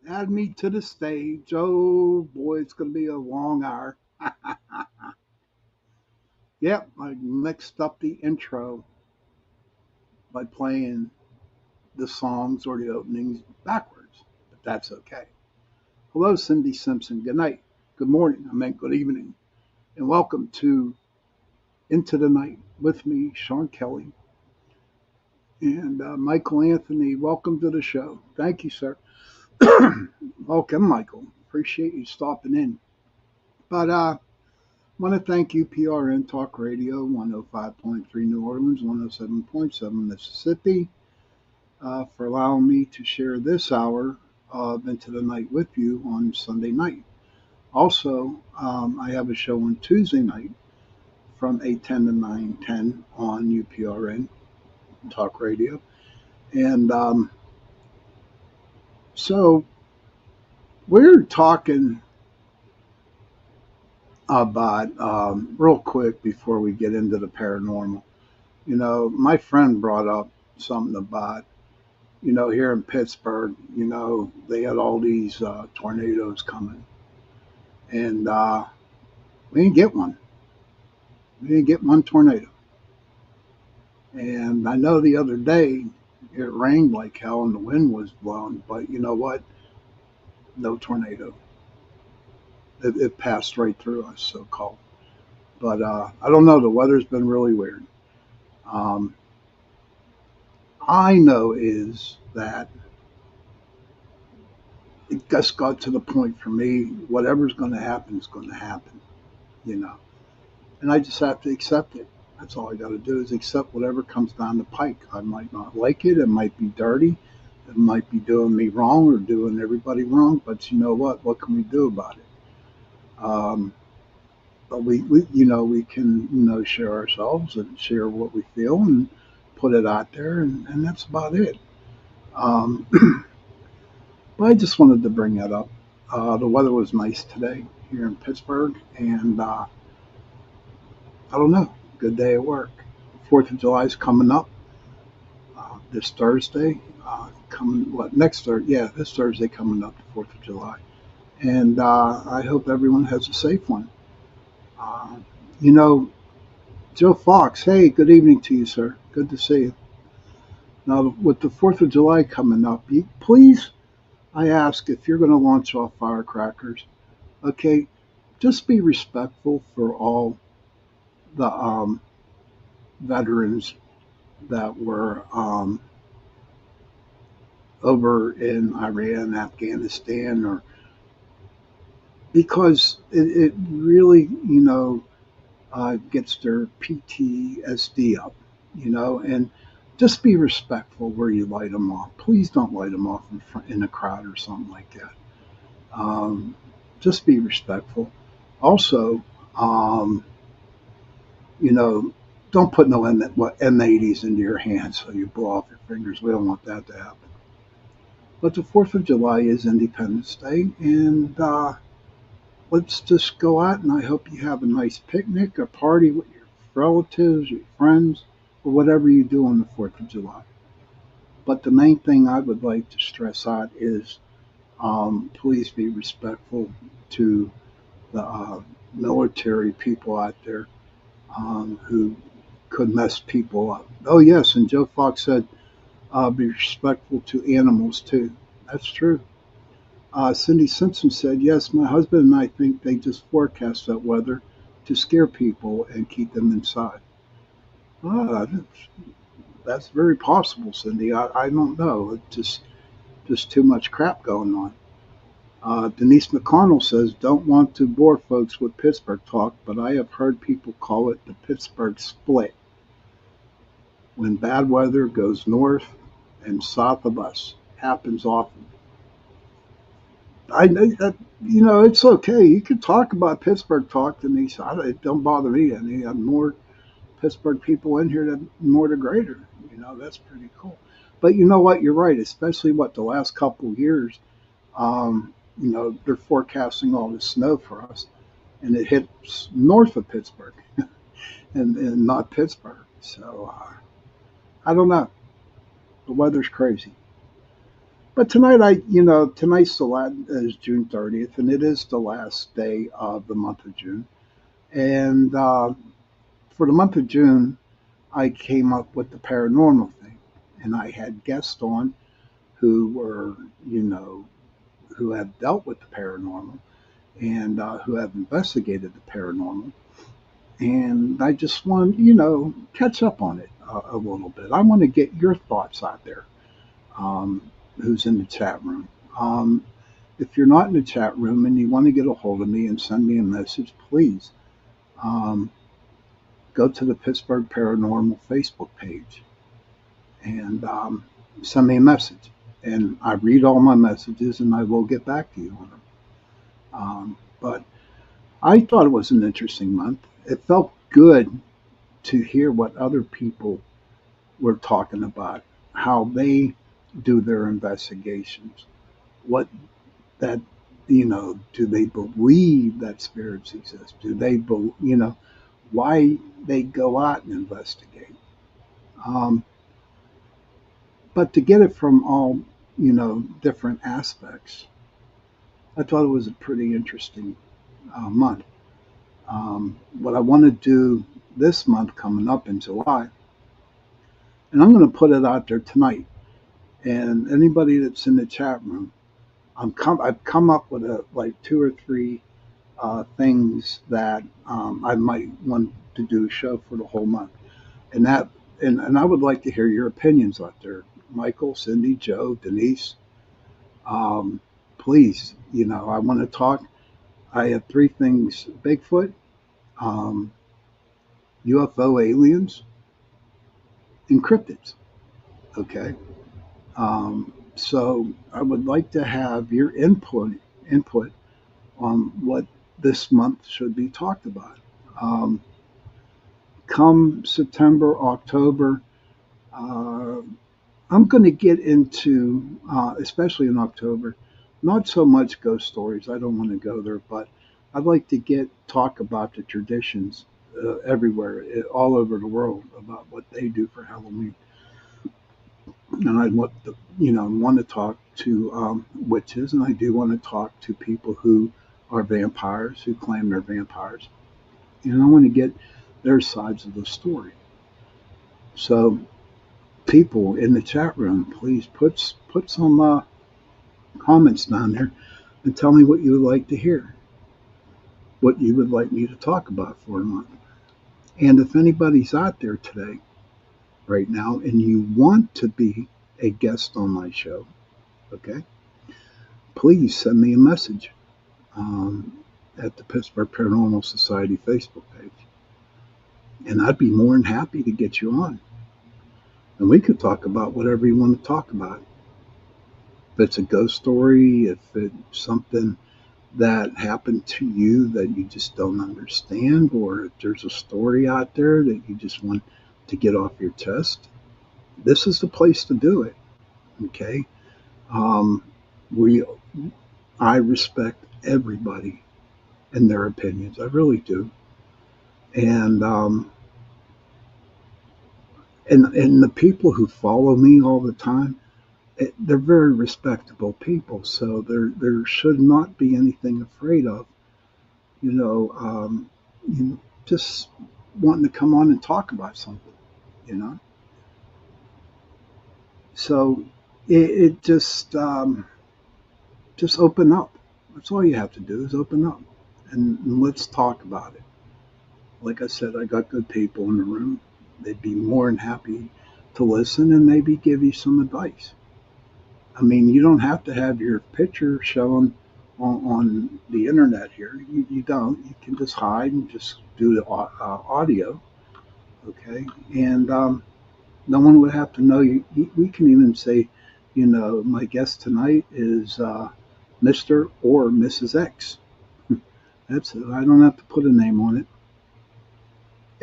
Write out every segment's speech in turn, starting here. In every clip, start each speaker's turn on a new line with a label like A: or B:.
A: Add me to the stage. Oh boy, it's going to be a long hour. Yep, I mixed up the intro by playing the songs or the openings backwards, but that's okay. Hello, Cindy Simpson. Good night. Good morning. I meant good evening. And welcome to Into the Night with me, Sean Kelly, and Michael Anthony. Welcome to the show. Thank you, sir. Welcome, Michael. Appreciate you stopping in. But I want to thank UPRN Talk Radio, 105.3 New Orleans, 107.7 Mississippi, for allowing me to share this hour of Into the Night with you on Sunday night. Also, I have a show on Tuesday night from 8:10 to 9:10 on UPRN Talk Radio. And so we're talking about, real quick before we get into the paranormal. My friend brought up something about, here in Pittsburgh, they had all these tornadoes coming. And we didn't get one. We didn't get one tornado. And I know the other day it rained like hell and the wind was blowing, but you know what? No tornado. It passed right through us, so called. But I don't know. The weather's been really weird. Um, I know is that it just got to the point for me, whatever's going to happen is going to happen, you know. And I just have to accept it. That's all I got to do is accept whatever comes down the pike. I might not like it. It might be dirty. It might be doing me wrong or doing everybody wrong. But you know what? What can we do about it? Um, but we can, share ourselves and share what we feel and put it out there. And that's about it. Um, but I just wanted to bring that up. The weather was nice today here in Pittsburgh. And I don't know. Good day at work. 4th of July is coming up this Thursday. Coming what next Thursday? Yeah, this Thursday coming up, the 4th of July, and I hope everyone has a safe one. Uh, you know, Joe Fox. Hey, good evening to you, sir. Good to see you. Now, with the 4th of July coming up, please, I ask if you're going to launch off firecrackers, okay, just be respectful for all the veterans that were over in Iran, Afghanistan, or because it really, gets their PTSD up, and just be respectful where you light them off. Please don't light them off in a crowd or something like that. Just be respectful. Also, um, you know, don't put no M80s into your hands so you blow off your fingers. We don't want that to happen. But the 4th of July is Independence Day, and let's just go out and I hope you have a nice picnic or party with your relatives, your friends, or whatever you do on the 4th of July. But the main thing I would like to stress out is please be respectful to the military people out there who could mess people up. Oh, yes, and Joe Fox said be respectful to animals too. That's true. Cindy Simpson said, yes, my husband and I think they just forecast that weather to scare people and keep them inside. Ah, that's very possible, Cindy. I don't know. It's just too much crap going on. Denise McConnell says, don't want to bore folks with Pittsburgh talk, but I have heard people call it the Pittsburgh split. When bad weather goes north and south of us, happens often. I know that it's okay. You can talk about Pittsburgh talk, Denise. It don't bother me. I mean, have more Pittsburgh people in here, the more the greater. That's pretty cool. But you know what? You're right. Especially the last couple of years. They're forecasting all this snow for us, and it hits north of Pittsburgh and not Pittsburgh. So I don't know. The weather's crazy. But tonight, tonight's the last is June 30th, and it is the last day of the month of June. And for the month of June, I came up with the paranormal thing, and I had guests on who were, who have dealt with the paranormal and who have investigated the paranormal. And I just want, catch up on it a little bit. I want to get your thoughts out there. Um, who's in the chat room? If you're not in the chat room and you want to get a hold of me and send me a message, please um, go to the Pittsburgh Paranormal Facebook page and send me a message. And I read all my messages and I will get back to you on them. But I thought it was an interesting month. It felt good to hear what other people were talking about, how they do their investigations, what that, do they believe that spirits exist? Do they, why they go out and investigate? Um, but to get it from all, different aspects, I thought it was a pretty interesting month. What I want to do this month coming up in July, and I'm going to put it out there tonight. And anybody that's in the chat room, I've come up with like two or three things that I might want to do a show for the whole month, and and I would like to hear your opinions out there, Michael, Cindy, Joe, Denise. Um, Please, I want to talk. I have three things: Bigfoot, um, UFO aliens, and cryptids. Okay. So I would like to have your input on what this month should be talked about. Um, Come September, October, uh, I'm going to get into, especially in October, not so much ghost stories. I don't want to go there, but I'd like to talk about the traditions everywhere, all over the world, about what they do for Halloween. And I want to talk to witches, and I do want to talk to people who are vampires, who claim they're vampires, and I want to get their sides of the story. So, people in the chat room, please put some comments down there and tell me what you would like to hear, what you would like me to talk about for a month. And if anybody's out there today, right now, and you want to be a guest on my show, okay, please send me a message at the Pittsburgh Paranormal Society Facebook page. And I'd be more than happy to get you on. And we could talk about whatever you want to talk about. If it's a ghost story, if it's something that happened to you that you just don't understand, or if there's a story out there that you just want to get off your chest, this is the place to do it. Okay? Um, we, I respect everybody and their opinions. I really do. And and the people who follow me all the time, they're very respectable people. So there should not be anything afraid of. You know, um, just wanting to come on and talk about something. You know, so it just open up. That's all you have to do is open up, and let's talk about it. Like I said, I got good people in the room. They'd be more than happy to listen and maybe give you some advice. I mean, you don't have to have your picture shown on the internet here. You don't. You can just hide and just do the audio, okay? And no one would have to know you. We can even say, my guest tonight is Mr. or Mrs. X. That's it. I don't have to put a name on it.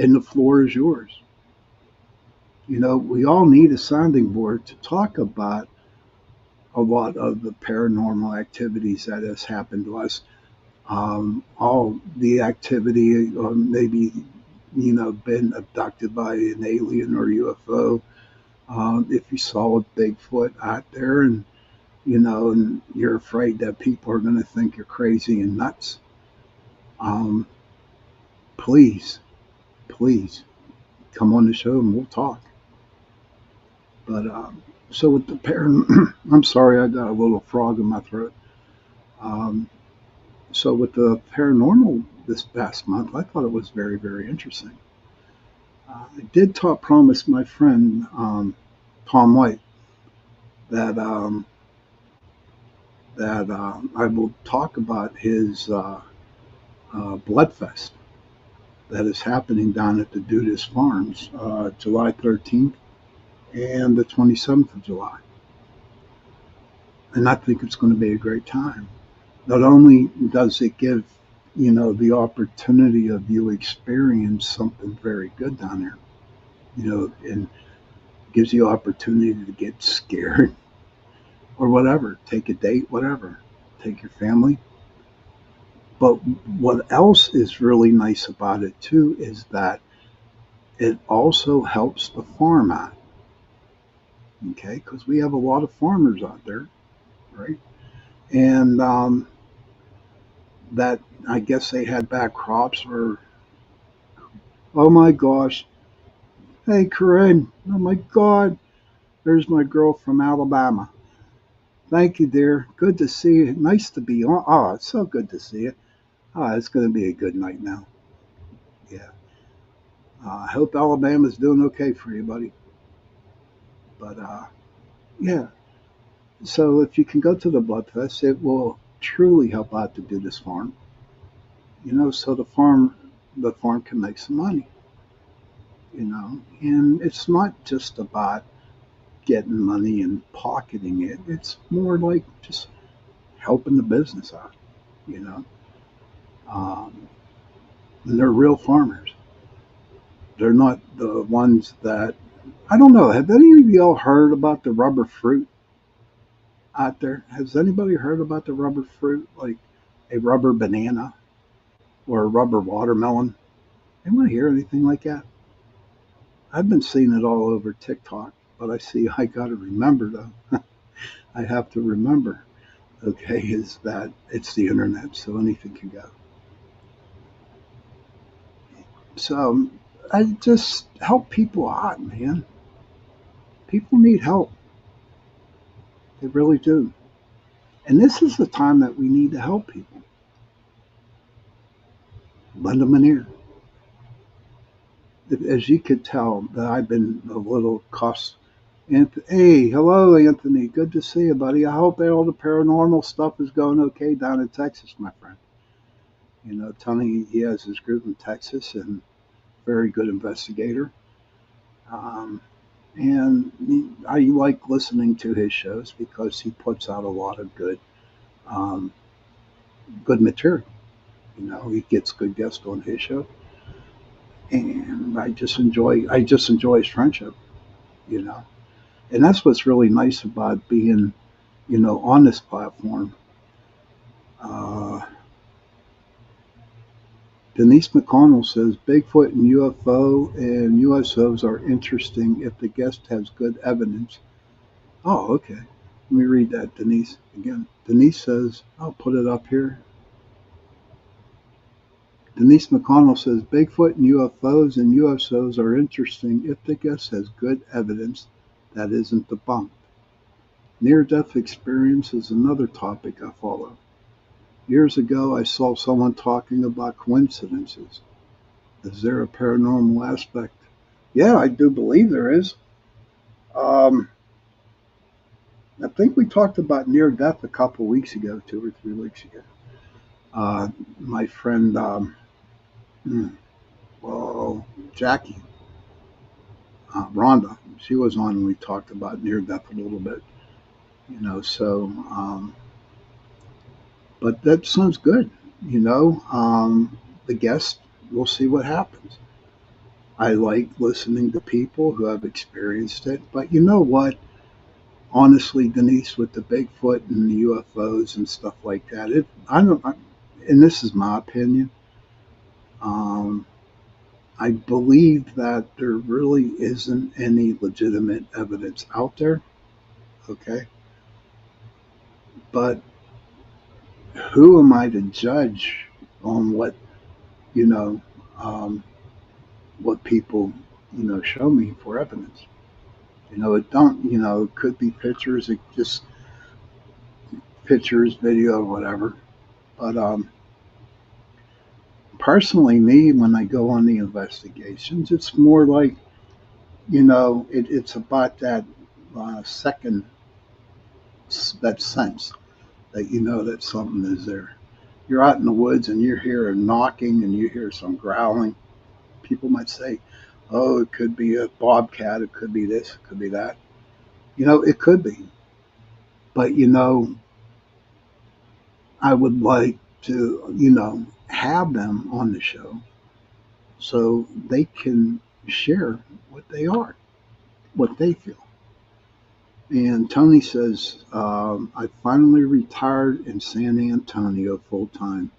A: And the floor is yours. We all need a sounding board to talk about a lot of the paranormal activities that has happened to us. All the activity, or maybe, been abducted by an alien or UFO. If you saw a Bigfoot out there, and and you're afraid that people are going to think you're crazy and nuts, um, please, please come on the show and we'll talk. But so with the I'm sorry, I got a little frog in my throat. Um, so with the paranormal this past month, I thought it was very, very interesting. I did promise my friend Tom White that I will talk about his Bloodfest that is happening down at the Dudas Farms, July 13th and the 27th of July. And I think it's going to be a great time. Not only does it give, the opportunity of you experience something very good down there, and gives you opportunity to get scared or whatever, take a date, whatever, take your family. But what else is really nice about it too is that it also helps the farm out, okay? Because we have a lot of farmers out there, right? And that I guess they had bad crops or, oh my gosh, hey Corinne, oh my God, there's my girl from Alabama. Thank you, dear. Good to see you. Nice to be on. Oh, it's so good to see you. Oh, it's going to be a good night now. Yeah. I hope Alabama's doing okay for you, buddy. But yeah. So if you can go to the Blood Fest, it will truly help out to do this farm. So the farm can make some money. And it's not just about getting money and pocketing it. It's more like just helping the business out. You know, um, and they're real farmers. They're not the ones that I don't know. Have any of y'all heard about the rubber fruit out there? Has anybody heard about the rubber fruit, like a rubber banana or a rubber watermelon? Anyone hear anything like that? I've been seeing it all over TikTok, but I got to remember though. I have to remember. Okay, is that it's the internet, so anything can go. So I just help people out, man. People need help. They really do. And this is the time that we need to help people. Lend them an ear. As you could tell, that I've been a little cussed. Hey, hello, Anthony. Good to see you, buddy. I hope that all the paranormal stuff is going okay down in Texas, my friend. Tony, he has his group in Texas and very good investigator. Um, and I like listening to his shows because he puts out a lot of um, good material. He gets good guests on his show, and I just enjoy his friendship. You know, and that's what's really nice about being on this platform. Uh, Denise McConnell says Bigfoot and UFO and USOs are interesting if the guest has good evidence. Oh, okay. Let me read that, Denise, again. Denise says, I'll put it up here. Denise McConnell says Bigfoot and UFOs and USOs are interesting if the guest has good evidence that isn't debunked. Near death experience is another topic I follow. Years ago, I saw someone talking about coincidences. Is there a paranormal aspect? Yeah, I do believe there is. Um, I think we talked about near death a couple weeks ago, 2 or 3 weeks ago. My friend, hmm, well, Jackie, Rhonda, she was on and we talked about near death a little bit. So, but that sounds good. The guest, we'll see what happens. I like listening to people who have experienced it, but you know what? Honestly, Denise, with the Bigfoot and the UFOs and stuff like that, I don't, and this is my opinion. Um, I believe that there really isn't any legitimate evidence out there. Okay, But who am I to judge on you know, um, what people, show me for evidence? It don't, it could be pictures, it just pictures, video, whatever. But personally, me, when I go on the investigations, it's more like, it's about that second, that sense that you know that something is there. You're out in the woods and you hear a knocking and you hear some growling. People might say, oh, it could be a bobcat, it could be this, it could be that. It could be. But, I would like to, have them on the show so they can share what they are, what they feel. And Tony says, I finally retired in San Antonio full time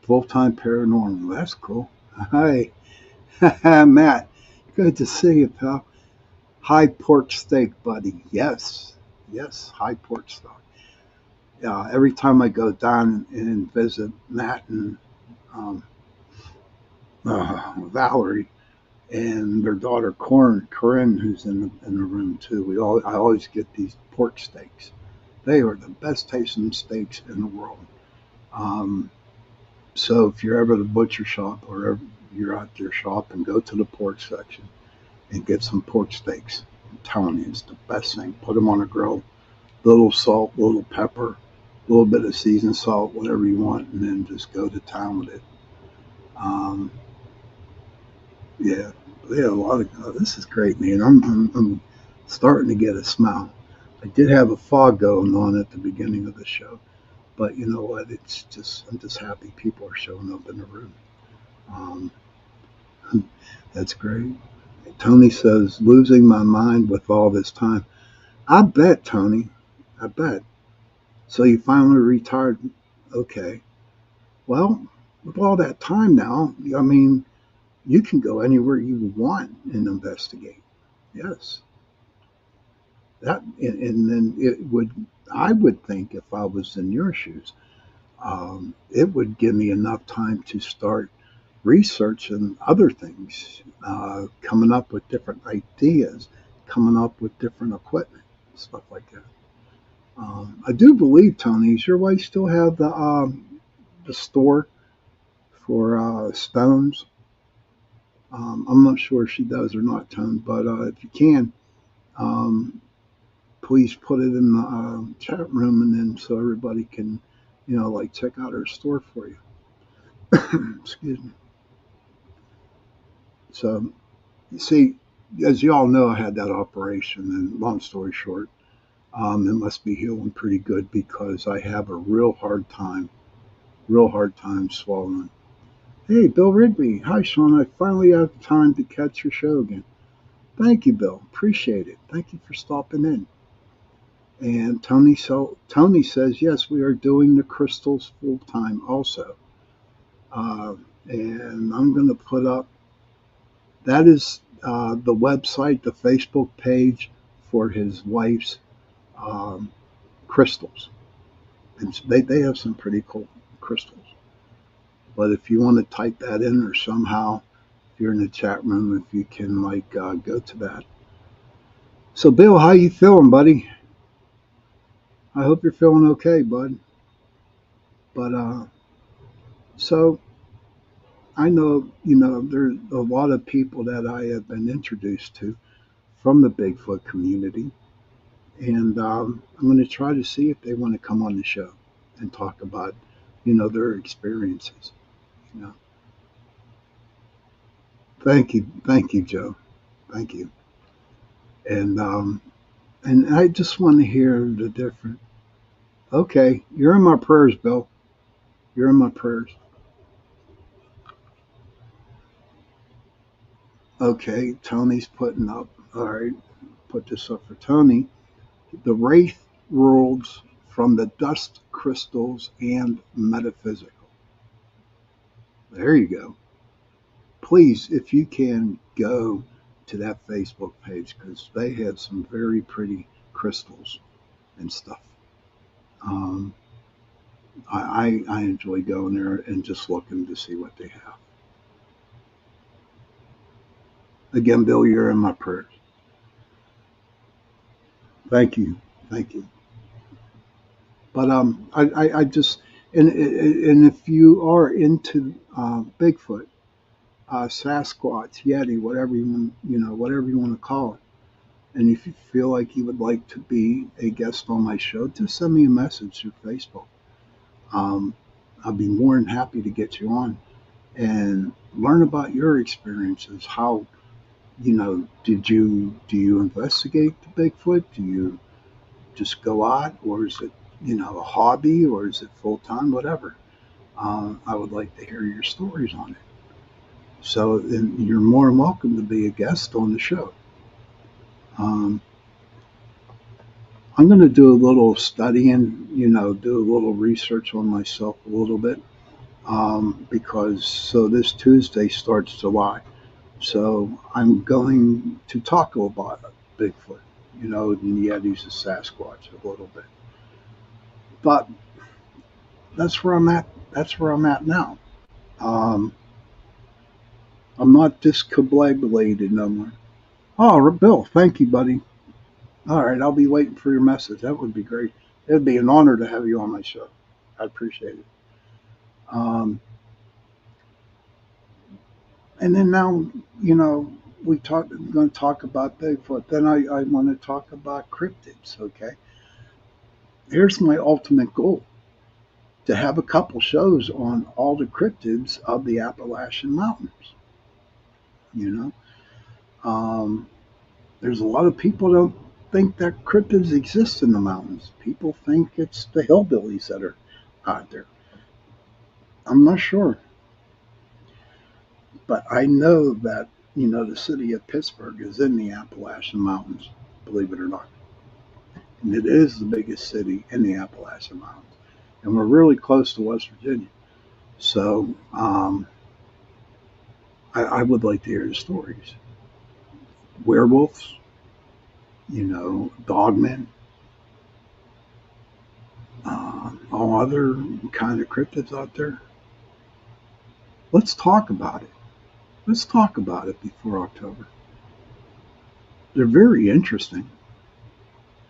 A: paranormal. That's cool. Hi, Matt. Good to see you, pal. High pork steak, buddy. Yes, yes, high pork steak. Every time I go down and visit Matt and um, Valerie and their daughter Corinne, who's in the room too, I always get these pork steaks. They are the best tasting steaks in the world. Um, so if you're ever at the butcher shop or ever you're out there shopping, go to the pork section and get some pork steaks. I'm telling you, it's the best thing. Put them on a grill, little salt, little pepper, a little bit of seasoned salt, whatever you want, and then just go to town with it. Um, yeah, yeah, a lot of this is great, man. I'm starting to get a smile. I did have a fog going on at the beginning of the show, but you know what? It's just I'm just happy people are showing up in the room. Um, that's great. Tony says losing my mind with all this time. I bet, Tony. I bet. So you finally retired. Okay. Well, with all that time now, I mean, you can go anywhere you want and investigate. Yes. And then I would think if I was in your shoes, it would give me enough time to start researching other things, coming up with different ideas, coming up with different equipment, stuff like that. I do believe, Tony, does your wife still have the store for stones? I'm not sure if she does or not, Tony, but if you can, um, please put it in the chat room, and then so everybody can, like check out her store for you. Excuse me. So, you see, as you all know, I had that operation, and long story short, it must be healing pretty good because I have a real hard time swallowing. Hey, Bill Rigby. Hi, Sean. I finally have time to catch your show again. Thank you, Bill. Appreciate it. Thank you for stopping in. And Tony says, yes, we are doing the crystals full time also. Uh, and I'm going to put up, that is the website, the Facebook page for his wife's um, crystals. And they have some pretty cool crystals. But if you want to type that in or somehow, if you're in the chat room, if you can go to that. So Bill, how you feeling, buddy? I hope you're feeling okay, bud. But so I know, there's a lot of people that I have been introduced to from the Bigfoot community, and I'm going to try to see if they want to come on the show and talk about, their experiences. You know, thank you, Joe, thank you, and I just want to hear the different. Okay, you're in my prayers, Bill. You're in my prayers. Okay, Tony's putting up. All right, put this up for Tony. The Wraith Worlds from the Dust Crystals and Metaphysical. There you go. Please, if you can, go to that Facebook page because they have some very pretty crystals and stuff. I enjoy going there and just looking to see what they have. Again, Bill, you're in my prayers. Thank you, thank you. But I just and if you are into Bigfoot, Sasquatch, Yeti, whatever whatever you want to call it, and if you feel like you would like to be a guest on my show, just send me a message through Facebook. Um, I'll be more than happy to get you on and learn about your experiences. How do you investigate the Bigfoot? Do you just go out, or is it a hobby, or is it full time? Whatever. I would like to hear your stories on it. So then you're more than welcome to be a guest on the show. Um, I'm going to do a little studying, do a little research on myself a little bit, because so this Tuesday starts July. So I'm going to talk about Bigfoot, and Yetis and Sasquatch a little bit. But that's where I'm at. That's where I'm at now. Um, I'm not discombobulated no more. Oh, Bill, thank you, buddy. All right, I'll be waiting for your message. That would be great. It'd be an honor to have you on my show. I appreciate it. Um, and then now, you know, I'm going to talk about Bigfoot. Then I want to talk about cryptids. Okay, here's my ultimate goal: to have a couple shows on all the cryptids of the Appalachian Mountains. You um, there's a lot of people don't think that cryptids exist in the mountains. People think it's the hillbillies that are out there. I'm not sure, but I know that the city of Pittsburgh is in the Appalachian Mountains. Believe it or not, and it is the biggest city in the Appalachian Mountains, and we're really close to West Virginia. So I would like to hear the stories. Werewolves, dogmen, all other kind of cryptids out there. Let's talk about it. Let's talk about it before October. They're very interesting,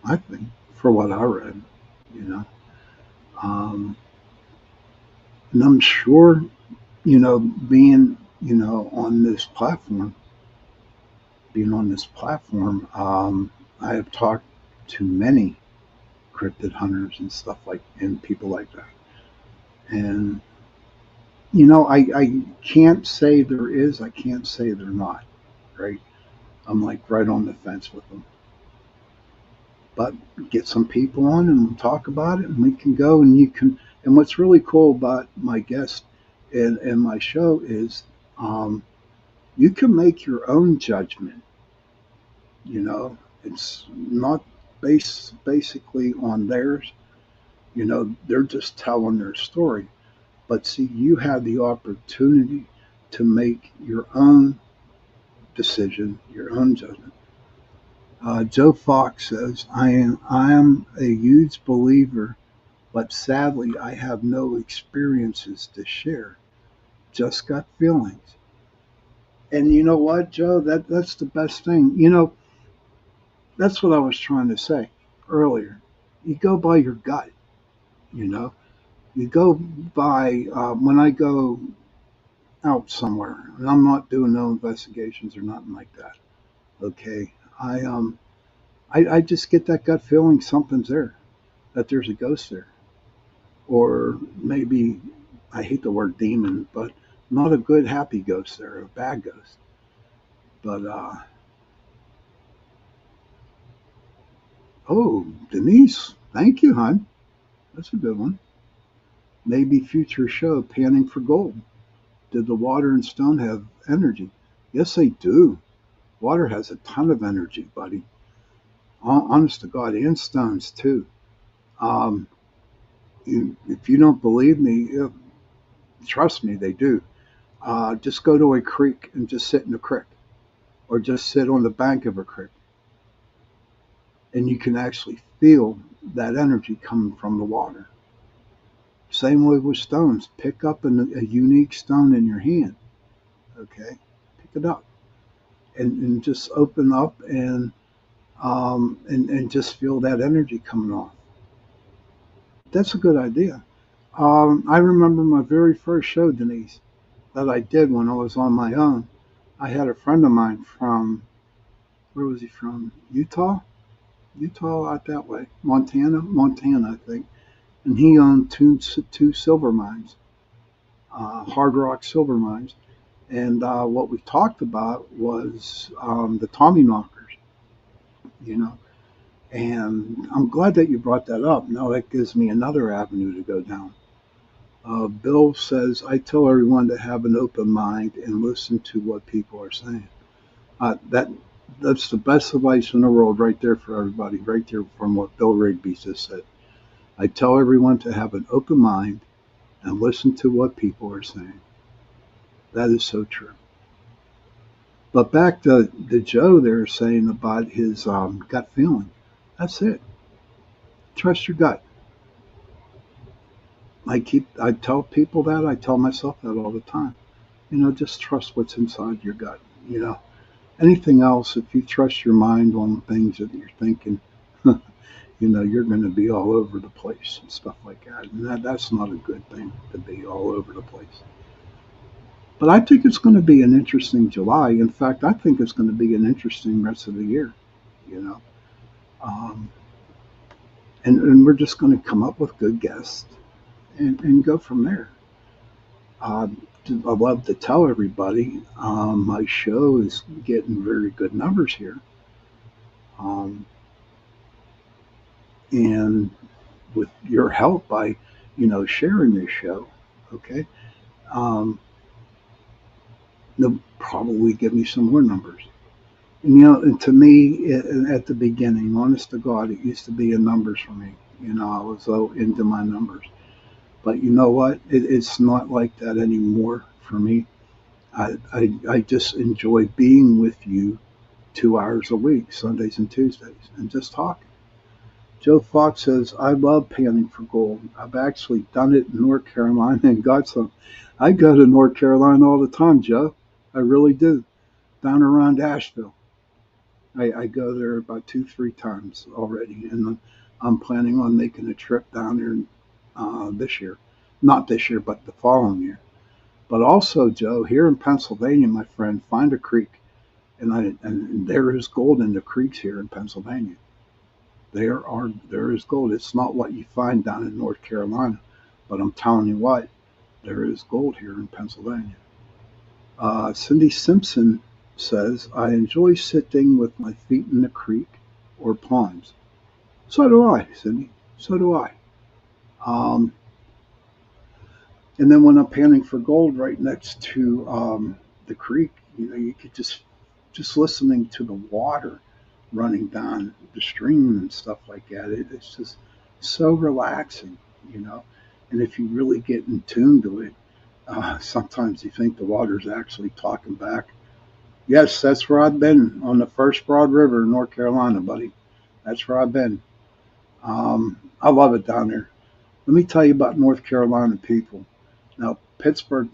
A: I think, for what I read. You know, um, and I'm sure, being being on this platform, I have talked to many cryptid hunters and stuff and people like that. And I can't say there is, I can't say they're not, right? I'm like right on the fence with them. But get some people on and we'll talk about it, and we can go and you can. And what's really cool about my guest and my show is, um, you can make your own judgment. It's not basically on theirs. They're just telling their story. But see, you have the opportunity to make your own decision, your own judgment. Joe Fox says, I am a huge believer, but sadly I have no experiences to share. Just got feelings. And you know what, Joe? That's the best thing. That's what I was trying to say earlier. You go by your gut, you know. You go by when I go out somewhere, and I'm not doing no investigations or nothing like that. Okay, I just get that gut feeling something's there, that there's a ghost there, or maybe I hate the word demon, but not a good happy ghost there, a bad ghost. But oh, Denise, thank you, hon. That's a good one. Maybe future show panning for gold. Did the water and stone have energy? Yes, they do. Water has a ton of energy, buddy. Honest to God, and stones too. Um, if you don't believe me, trust me, they do. Just go to a creek and just sit in the creek, or just sit on the bank of a creek, and you can actually feel that energy coming from the water. Same way with stones. Pick up a unique stone in your hand. Okay, pick it up and just open up and just feel that energy coming off. That's a good idea. I remember my very first show, Denise, that I did when I was on my own. I had a friend of mine from, where was he from? Utah? Utah, out that way. Montana, I think. And he owned two silver mines, hard rock silver mines. And what we talked about was the Tommy knockers, you know. And I'm glad that you brought that up. Now that gives me another avenue to go down. Bill says, I tell everyone to have an open mind and listen to what people are saying. That's the best advice in the world right there for everybody, right there from what Bill Rigby just said. I tell everyone to have an open mind and listen to what people are saying. That is so true. But back to Joe there saying about his gut feeling. That's it. Trust your gut. I tell people that. I tell myself that all the time. Just trust what's inside your gut. You know, anything else, if you trust your mind on things that you're thinking, you're going to be all over the place and stuff like that. And that's not a good thing to be all over the place. But I think it's going to be an interesting July. In fact, I think it's going to be an interesting rest of the year. You know, um, and we're just going to come up with good guests and go from there. Uh, I love to tell everybody my show is getting very good numbers here. Um, and with your help by, sharing this show, okay, um, they'll probably give me some more numbers. And to me, at the beginning, honest to God, it used to be in numbers for me. I was so into my numbers. But you know what? It's not like that anymore for me. I just enjoy being with you 2 hours a week, Sundays and Tuesdays, and just talking. Joe Fox says, I love panning for gold. I've actually done it in North Carolina and got some. I go to North Carolina all the time, Joe. I really do. Down around Asheville. I go there about 2, 3 times already, and I'm planning on making a trip down there this year. Not this year, but the following year. But also, Joe, here in Pennsylvania, my friend, find a creek, and there is gold in the creeks here in Pennsylvania. There is gold. It's not what you find down in North Carolina, but I'm telling you what, there is gold here in Pennsylvania. Cindy Simpson says, I enjoy sitting with my feet in the creek or ponds. So do I, Cindy. So do I. Um, and then when I'm panning for gold right next to the creek, you could just listening to the water running down the stream and stuff like that. It's just so relaxing, you know. And if you really get in tune to it, sometimes you think the water's actually talking back. Yes, that's where I've been on the first Broad River in North Carolina, buddy. That's where I've been. I love it down there. Let me tell you about North Carolina people. Now, Pittsburgh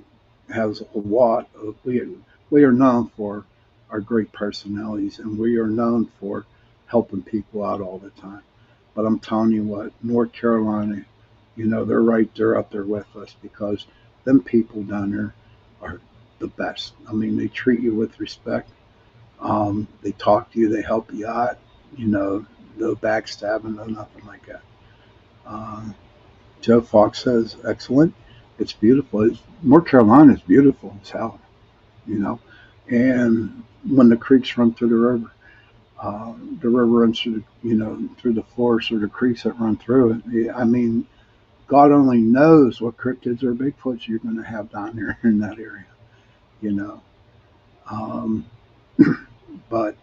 A: has a lot of, we are known for our great personalities and we are known for helping people out all the time. But I'm telling you what, North Carolina, they're right there up there with us because them people down there are the best. I mean, they treat you with respect. They talk to you, they help you out, no backstabbing, no nothing like that. Um, Joe Fox says, excellent. It's beautiful. North Carolina is beautiful as hell, you know. And when the creeks run through the river runs through through the forest or the creeks that run through it. I mean, God only knows what cryptids or Bigfoots you're going to have down there in that area, you know. Um, but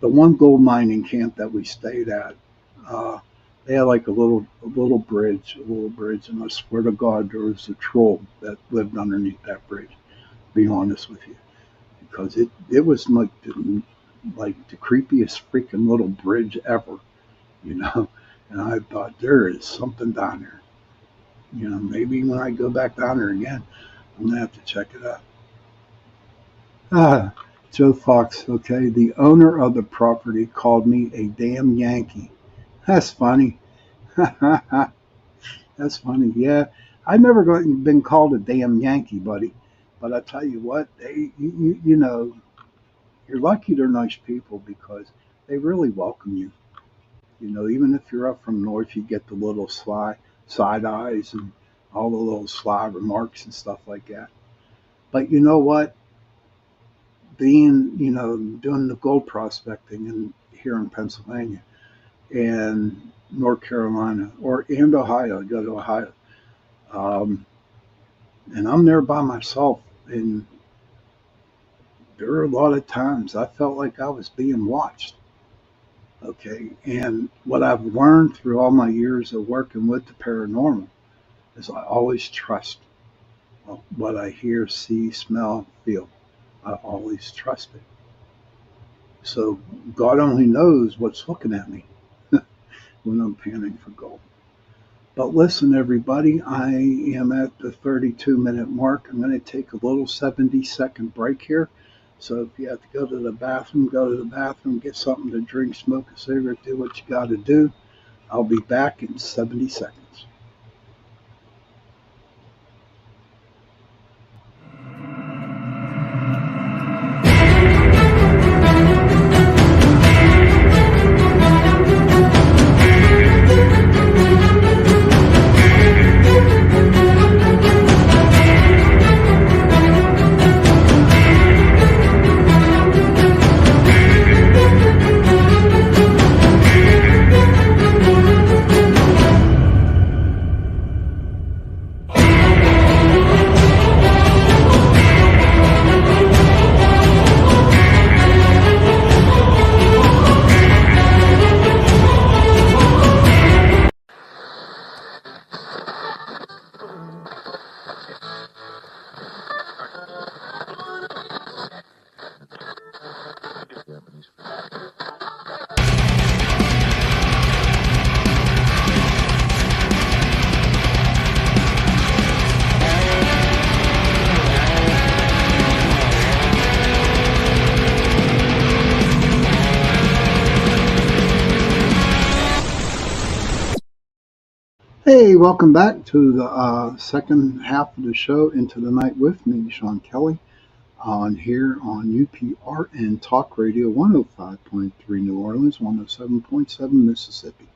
A: the one gold mining camp that we stayed at, uh, they had like a little bridge, and I swear to God, there was a troll that lived underneath that bridge. To be honest with you, because it was like the creepiest freaking little bridge ever, you know. And I thought there is something down there. Maybe when I go back down there again, I'm gonna have to check it out. Ah, Joe Fox. Okay, the owner of the property called me a damn Yankee. That's funny. That's funny. Yeah, I've never been called a damn Yankee, buddy. But I tell you what, you're lucky they're nice people because they really welcome you. Even if you're up from north, you get the little sly side eyes and all the little sly remarks and stuff like that. But you know what? Doing the gold prospecting here in Pennsylvania and North Carolina and Ohio, I go to Ohio, um, and I'm there by myself. And there are a lot of times I felt like I was being watched. Okay, and what I've learned through all my years of working with the paranormal is I always trust what I hear, see, smell, feel. I always trust it. So God only knows what's looking at me when I'm panning for gold. But listen, everybody, I am at the 32-minute mark. I'm going to take a little 70-second break here. So if you have to go to the bathroom, go to the bathroom, get something to drink, smoke a cigarette, do what you got to do. I'll be back in 70 seconds. Hey, welcome back to the second half of the show, Into the Night with me, Sean Kelly, on here on UPRN Talk Radio 105.3 New Orleans, 107.7 Mississippi.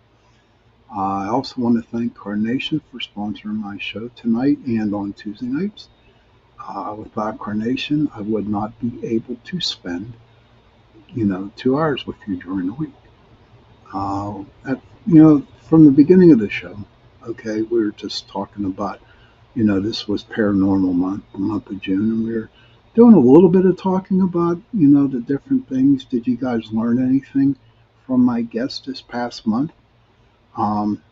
A: I also want to thank Carnation for sponsoring my show tonight and on Tuesday nights. Without Carnation, I would not be able to spend, 2 hours with you during the week. From the beginning of the show, okay, we were just talking about, this was Paranormal Month, the month of June, and we were doing a little bit of talking about, the different things. Did you guys learn anything from my guest this past month? Um,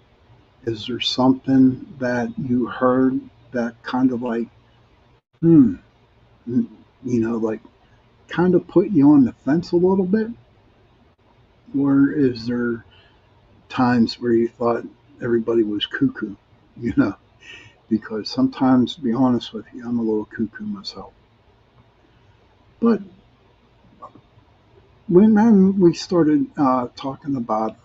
A: is there something that you heard that kind of like, hmm, like kind of put you on the fence a little bit? Or is there times where you thought everybody was cuckoo, you know, because sometimes, to be honest with you, I'm a little cuckoo myself. But when then we started talking about,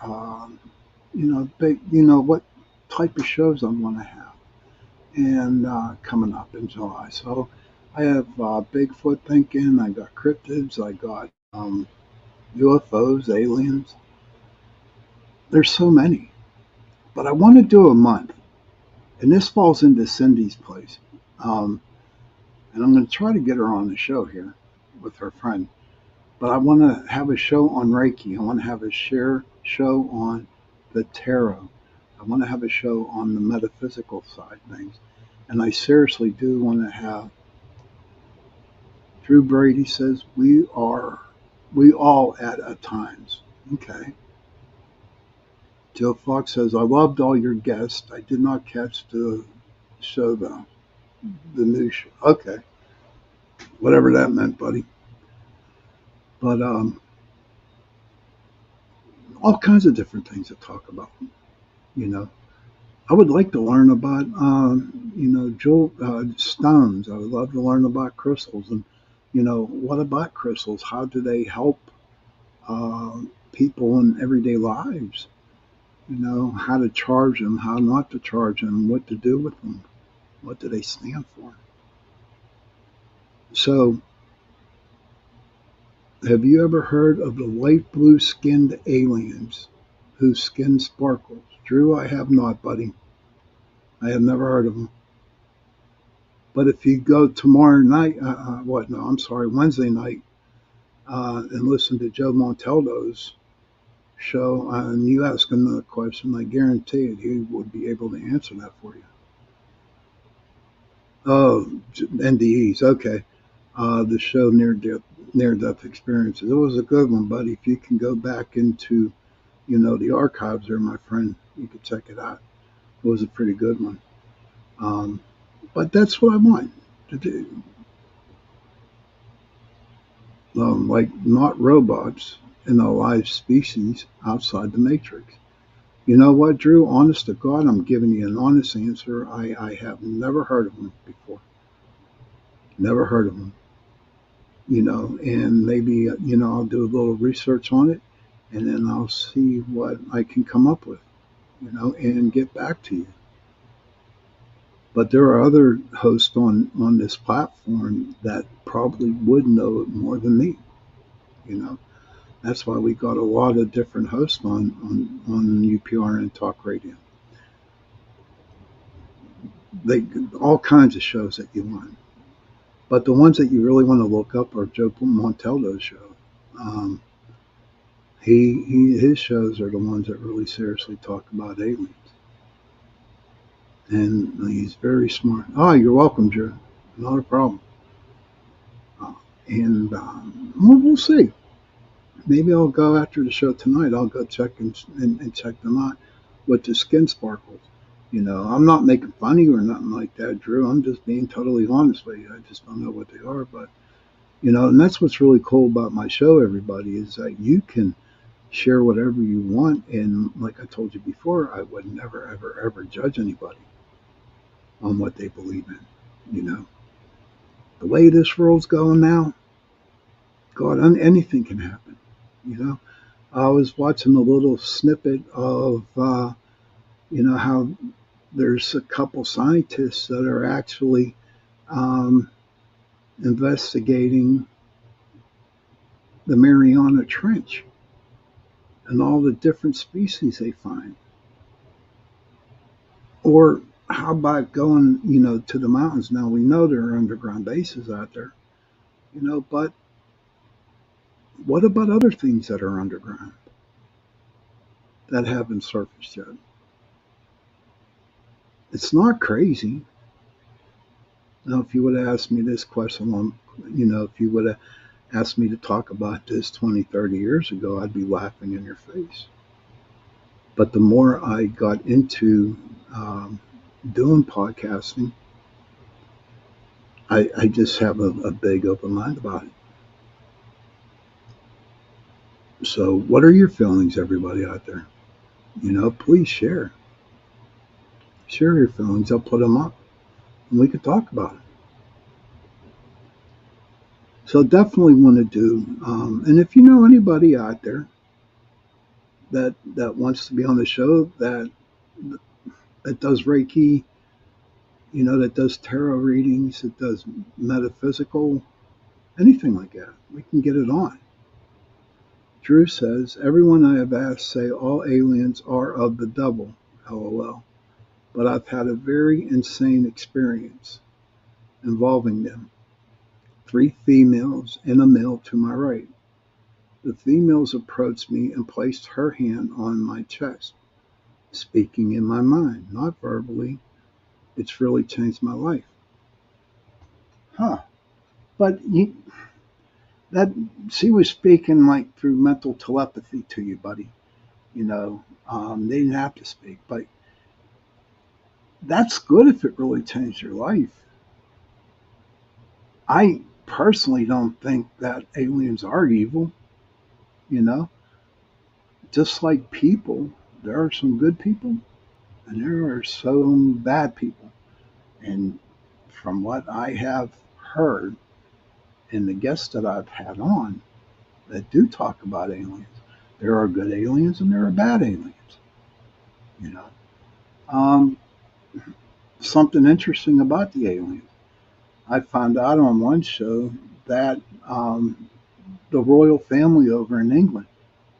A: what type of shows I want to have, and coming up in July. So I have Bigfoot thinking, I got cryptids, I got UFOs, aliens. There's so many, but I want to do a month. And this falls into Cindy's place. Um, and I'm going to try to get her on the show here with her friend. But I want to have a show on Reiki. I want to have a show on the tarot. I want to have a show on the metaphysical side of things. And I seriously do want to have. Drew Brady says we all at times. Okay. Joe Fox says I loved all your guests. I did not catch the show though. The new show. Okay, whatever that meant, buddy. But all kinds of different things to talk about, you know. I would like to learn about, jewel stones. I would love to learn about crystals, and what about crystals? How do they help uh, people in everyday lives? How to charge them, how not to charge them, what to do with them, what do they stand for? So, have you ever heard of the light blue skinned aliens whose skin sparkles? Drew, I have not, buddy. I have never heard of them. But if you go tomorrow night, what? No, I'm sorry, Wednesday night, and listen to Joe Montaldo's show, and you ask him the question, I guarantee it, he would be able to answer that for you. Oh, NDEs, okay. The show Near Death Experiences. It was a good one, buddy. If you can go back into the archives there, my friend, you could check it out. It was a pretty good one. Um, but that's what I want to do. Like not robots in a live species outside the matrix. You know what, Drew? Honest to God, I'm giving you an honest answer. I have never heard of them before. Never heard of them. And maybe, I'll do a little research on it and then I'll see what I can come up with, and get back to you. But there are other hosts on this platform that probably would know it more than me, you know. That's why we got a lot of different hosts on UPR and Talk Radio. They all kinds of shows that you want. But the ones that you really want to look up are Joe Monteldo's show. Um, his shows are the ones that really seriously talk about aliens, and he's very smart. Oh, you're welcome, Joe. Not a problem. Uh, and we'll see. Maybe I'll go after the show tonight. I'll go check and check them out with the skin sparkles. I'm not making fun of you or nothing like that, Drew. I'm just being totally honest with you. I just don't know what they are, but and that's what's really cool about my show. Everybody is that you can share whatever you want, and like I told you before, I would never, ever, ever judge anybody on what they believe in. You know, the way this world's going now, God, anything can happen. You know, I was watching a little snippet of, how there's a couple scientists that are actually um, investigating the Mariana Trench and all the different species they find. Or how about going, to the mountains? Now we know there are underground bases out there, but what about other things that are underground that haven't surfaced yet? It's not crazy. Now, if you would have asked me this question, if you would have asked me to talk about this 20, 30 years ago, I'd be laughing in your face. But the more I got into doing podcasting, I just have a big open mind about it. So, what are your feelings, everybody out there? Please share. Share your feelings. I'll put them up and we could talk about it. So, definitely want to do. And if you know anybody out there that wants to be on the show, that does Reiki, that does tarot readings, that does metaphysical, anything like that, we can get it on. Drew says, everyone I have asked say all aliens are of the devil, lol. But I've had a very insane experience involving them. 3 females and a male to my right. The females approached me and placed her hand on my chest, speaking in my mind, not verbally. It's really changed my life. Huh. But that she was speaking like through mental telepathy to you, buddy. They didn't have to speak, but that's good if it really changed your life. I personally don't think that aliens are evil. You know, just like people, there are some good people, and there are some bad people. And from what I have heard and the guests that I've had on that do talk about aliens, there are good aliens and there are bad aliens. You know, um, something interesting about the aliens. I found out on one show that the royal family over in England,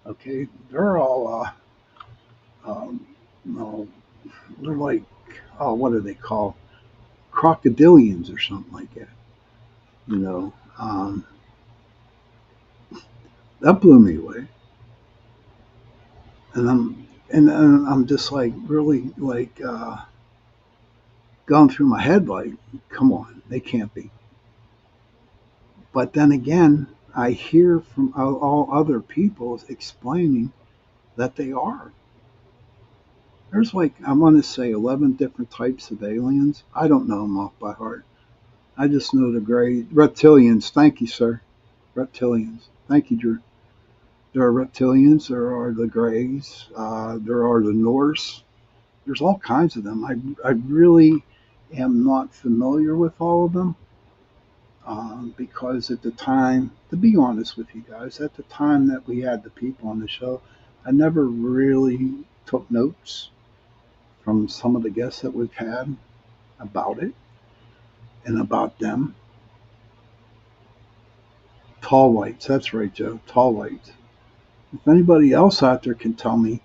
A: okay, they're all, no, they're like, oh, what are they called? Crocodilians or something like that. You know, that blew me away, and I'm just like really like going through my head like, come on, they can't be. But then again, I hear from all other people explaining that they are. There's like, I want to say 11 different types of aliens. I don't know them off by heart. I just know the gray reptilians. Thank you, sir. Reptilians. Thank you, Drew. There are reptilians. There are the grays. There are the Norse. There's all kinds of them. I really am not familiar with all of them because at the time, to be honest with you guys, at the time that we had the people on the show, I never really took notes from some of the guests that we've had about it and about them. Tall whites, that's right, Joe. Tall whites. If anybody else out there can tell me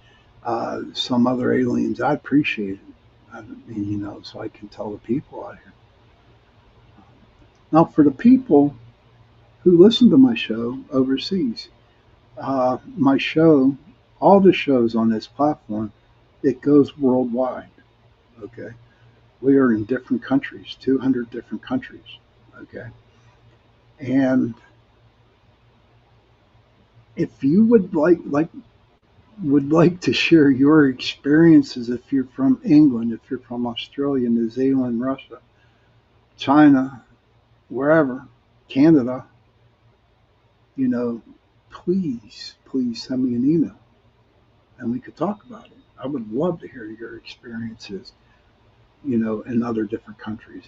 A: some other aliens, I'd appreciate it. I mean, so I can tell the people out here. Now, for the people who listen to my show overseas, my show, all the shows on this platform, it goes worldwide. Okay, we are in different countries, 200 different countries. Okay, and if you would like to share your experiences, if you're from England, if you're from Australia, New Zealand, Russia, China, wherever, Canada, you know, please send me an email and we could talk about it. I would love to hear your experiences, in other different countries.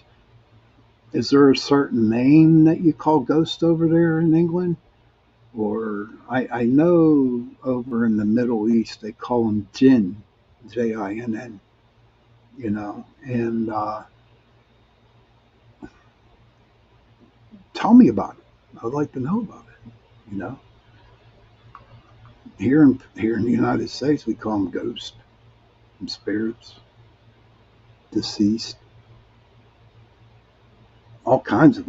A: Is there a certain name that you call ghost over there in England? Or I know over in the Middle East they call them jinn, Jinn, and tell me about it. I'd like to know about it. You know, here in the United States we call them ghosts and spirits, deceased, all kinds of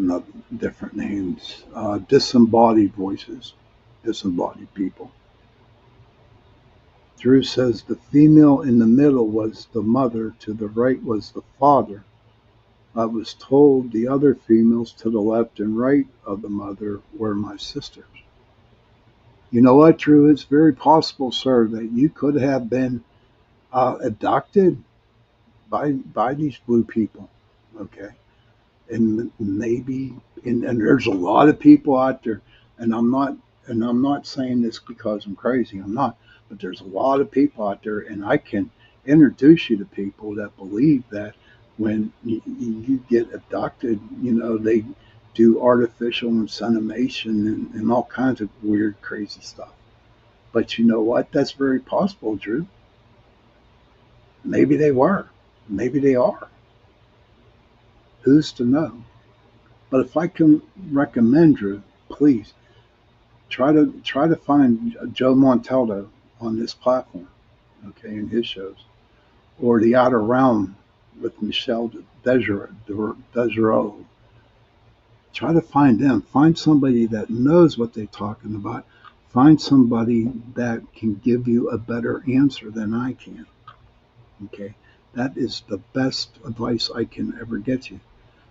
A: different names, disembodied voices, disembodied people. Drew says the female in the middle was the mother, to the right was the father. I was told the other females to the left and right of the mother were my sisters. You know what, Drew? It's very possible, sir, that you could have been abducted by these blue people. Okay, and maybe, and there's a lot of people out there, and I'm not saying this because I'm crazy. I'm not, but there's a lot of people out there, and I can introduce you to people that believe that when you get abducted, they do artificial insemination and all kinds of weird, crazy stuff. But you know what? That's very possible, Drew. Maybe they were. Maybe they are. Who's to know? But if I can recommend, Drew, please try to find Joe Montaldo on this platform, okay, in his shows, or The Outer Realm with Michelle Desiro. Try to find them. Find somebody that knows what they're talking about. Find somebody that can give you a better answer than I can. Okay, that is the best advice I can ever get you.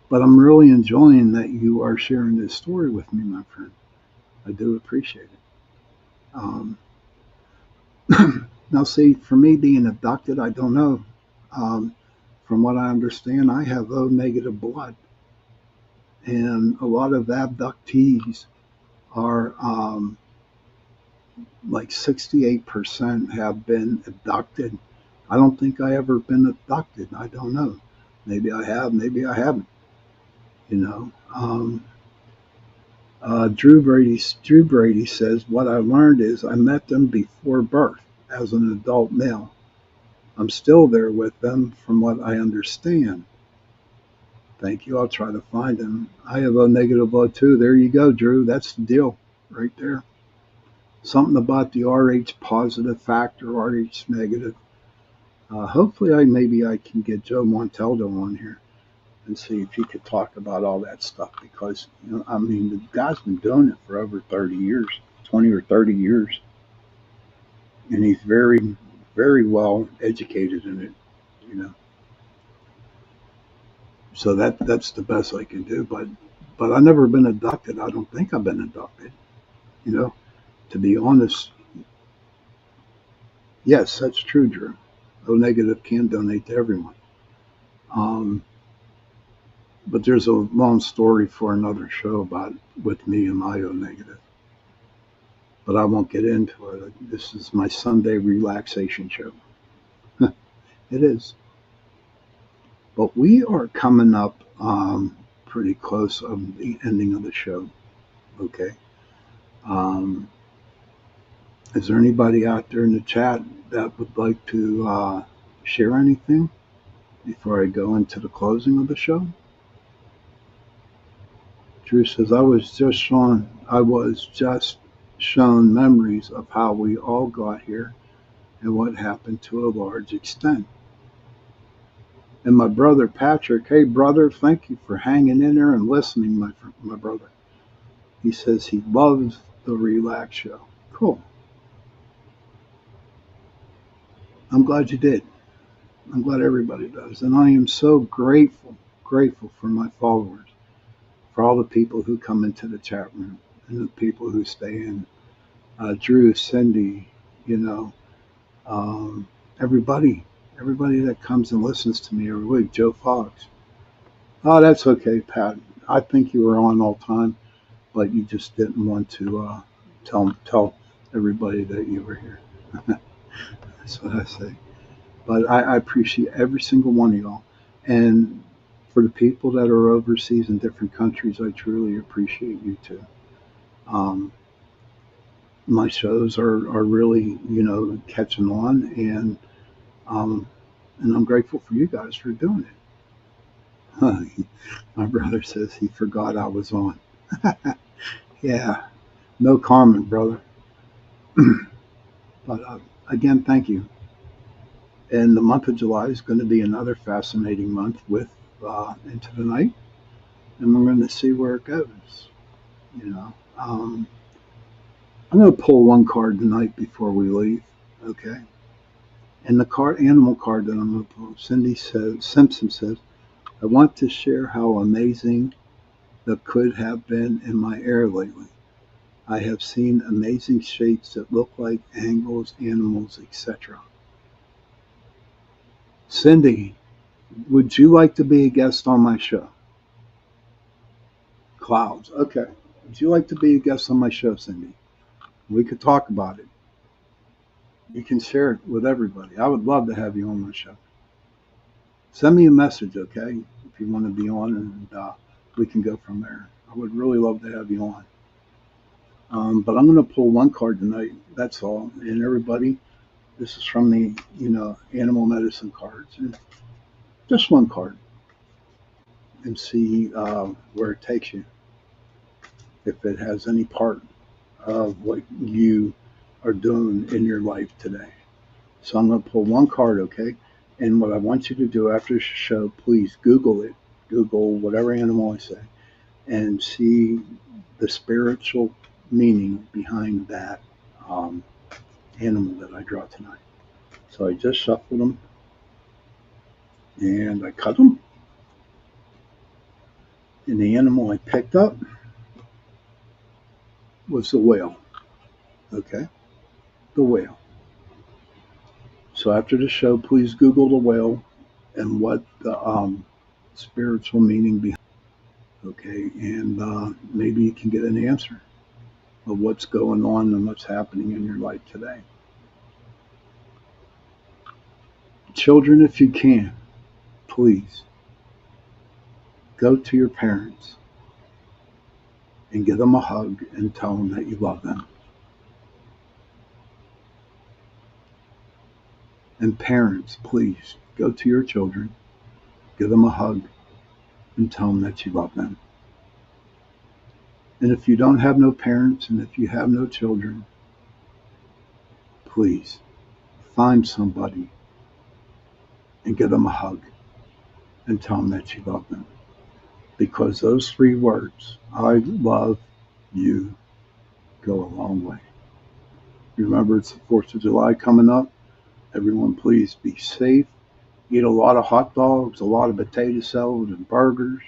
A: But I'm really enjoying that you are sharing this story with me, my friend. I do appreciate it. Um, now, see, for me being abducted, I don't know. Um, from what I understand, I have O negative blood, and a lot of abductees are like 68% have been abducted I don't think I ever been abducted. I don't know. Maybe I have, maybe I haven't. You know. Drew Brady says, what I learned is I met them before birth as an adult male. I'm still there with them from what I understand. Thank you. I'll try to find them. I have O negative O2. There you go, Drew. That's the deal right there. Something about the RH positive factor, RH negative. Hopefully, maybe I can get Joe Montaldo on here and see if he could talk about all that stuff because I mean the guy's been doing it for over 30 years, 20 or 30 years, and he's very, very well educated in it. You know, so that's the best I can do. But I've never been abducted. I don't think I've been abducted. You know, to be honest, yes, that's true, Drew. O negative can donate to everyone. Um, but there's a long story for another show about with me and my O negative. But I won't get into it. This is my Sunday relaxation show. It is. But we are coming up pretty close of the ending of the show. Okay. Um, is there anybody out there in the chat that would like to share anything before I go into the closing of the show? Drew says, I was just shown memories of how we all got here and what happened to a large extent. And my brother Patrick, hey brother, thank you for hanging in there and listening, my brother. He says he loves the Relax Show. Cool. I'm glad you did. I'm glad everybody does. And I am so grateful for my followers, for all the people who come into the chat room and the people who stay in. Drew, Cindy, you know, um, everybody, everybody that comes and listens to me every week. Joe Fox. Oh, that's okay, Pat. I think you were on all the time, but you just didn't want to tell everybody that you were here. That's what I say. But I appreciate every single one of y'all. And for the people that are overseas in different countries, I truly appreciate you too. Um, my shows are really, catching on, um, and I'm grateful for you guys for doing it. My brother says he forgot I was on. Yeah, no comment, brother. But again, thank you. And the month of July is going to be another fascinating month with Into the Night, and we're going to see where it goes. You know, I'm going to pull one card tonight before we leave. Okay. And the animal card that I'm going to pull, Simpson says, I want to share how amazing the could have been in my air lately. I have seen amazing shapes that look like angles, animals, etc. Cindy, would you like to be a guest on my show? Clouds. Okay. Would you like to be a guest on my show, Cindy? We could talk about it. You can share it with everybody. I would love to have you on my show. Send me a message, okay, if you want to be on, and we can go from there. I would really love to have you on. But I'm going to pull one card tonight. That's all. And everybody, this is from the animal medicine cards, and just one card, and see where it takes you. If it has any part of what you are doing in your life today. So I'm going to pull one card, okay? And what I want you to do after the show, please Google it. Google whatever animal I say and see the spiritual meaning behind that um, animal that I draw tonight. So I just shuffled them and I cut them. And the animal I picked up was the whale. Okay? The whale. So after the show, please Google the whale and what the spiritual meaning behind it. Okay? And maybe you can get an answer of what's going on and what's happening in your life today. Children, if you can, please go to your parents and give them a hug and tell them that you love them. And parents, please go to your children, give them a hug, and tell them that you love them. And if you don't have no parents and if you have no children, please find somebody and give them a hug and tell them that you love them. Because those three words, I love you, go a long way. Remember, it's the 4th of July coming up. Everyone, please be safe. Eat a lot of hot dogs, a lot of potato salad and burgers.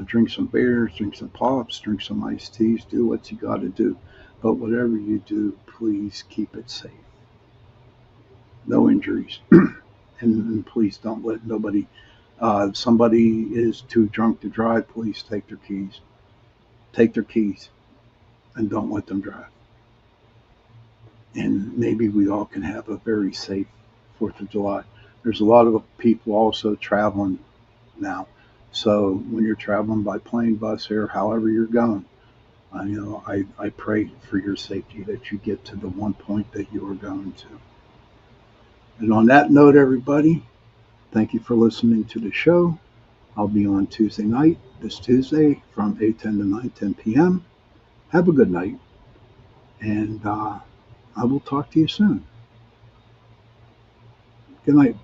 A: Drink some beers, drink some pops, drink some iced teas. Do what you got to do. But whatever you do, please keep it safe. No injuries. And please don't let nobody, if somebody is too drunk to drive, please take their keys. Take their keys and don't let them drive. And maybe we all can have a very safe 4th of July. There's a lot of people also traveling now. So when you're traveling by plane, bus, air, however you're going, I pray for your safety that you get to the one point that you are going to. And on that note, everybody, thank you for listening to the show. I'll be on Tuesday night, this Tuesday, from 8:10 to 9:10 p.m. Have a good night, and I will talk to you soon. Good night.